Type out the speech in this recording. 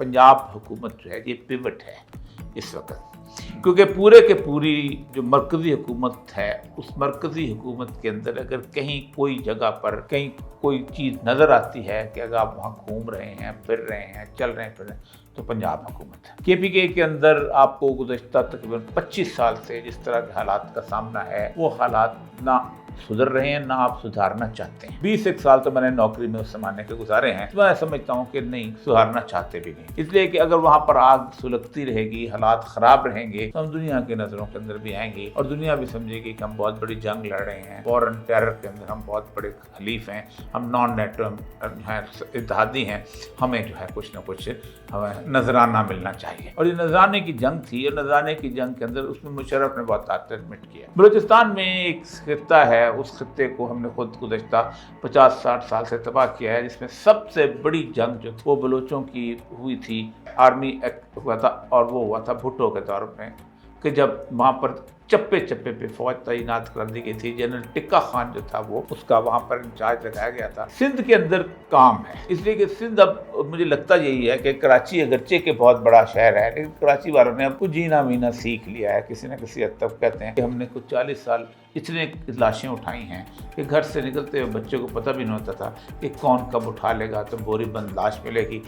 पंजाब हुकूमत जो है ये पिवट है इस वक्त, क्योंकि पूरे के पूरी जो मरकज़ी हुकूमत है उस मरकज़ी हुकूमत के अंदर अगर कहीं कोई जगह पर कहीं कोई चीज़ नज़र आती है कि अगर आप वहाँ घूम रहे हैं, फिर रहे हैं, चल रहे हैं, फिर रहे हैं, तो पंजाब हुकूमत है। KPK के अंदर आपको गुज़श्ता तकरीबन 25 साल से जिस तरह के हालात का सामना है वो हालात ना सुधर रहे हैं ना आप सुधारना चाहते हैं। 21 साल तो मैंने नौकरी में उस ज़माने के गुजारे हैं, तो मैं समझता हूँ कि नहीं, सुधारना चाहते भी नहीं, इसलिए कि अगर वहाँ पर आग सुलगती रहेगी, हालात ख़राब रहेंगे, तो हम दुनिया के नज़रों के अंदर भी आएंगे और दुनिया भी समझेगी कि हम बहुत बड़ी जंग लड़ रहे हैं, वॉर एंड टेरर के अंदर हम बहुत बड़े हलीफ हैं, हम नॉन नेटो हैं, इत्तेहादी हैं, हमें जो है कुछ ना कुछ हमें नजराना मिलना चाहिए। और ये नजराने की जंग थी, और नजराने की जंग के अंदर उसमें मुशर्रफ ने बहुत एडमिट किया। बलूचिस्तान में एक खित्ता है, उस खित्ते को हमने खुद गुज़श्ता 50-60 साल से तबाह किया है, जिसमें सबसे बड़ी जंग जो वो बलोचों की हुई थी, आर्मी एक्ट हुआ था, और वो हुआ था भुट्टो के दौर में, कि जब वहाँ पर चप्पे चप्पे पे फौज तैनात कर दी गई थी। जनरल टिक्का खान जो था वो उसका वहाँ पर इंचार्ज लगाया गया था। सिंध के अंदर काम है, इसलिए कि सिंध अब मुझे लगता यही है कि कराची अगरचे के बहुत बड़ा शहर है, लेकिन कराची वालों ने अब कुछ जीना मीना सीख लिया है। किसी न किसी हद तक कहते हैं कि हमने कुछ 40 साल इतने लाशें उठाई हैं कि घर से निकलते हुए बच्चे को पता भी नहीं होता था कि कौन कब उठा लेगा, तो बोरी बंद लाश मिलेगी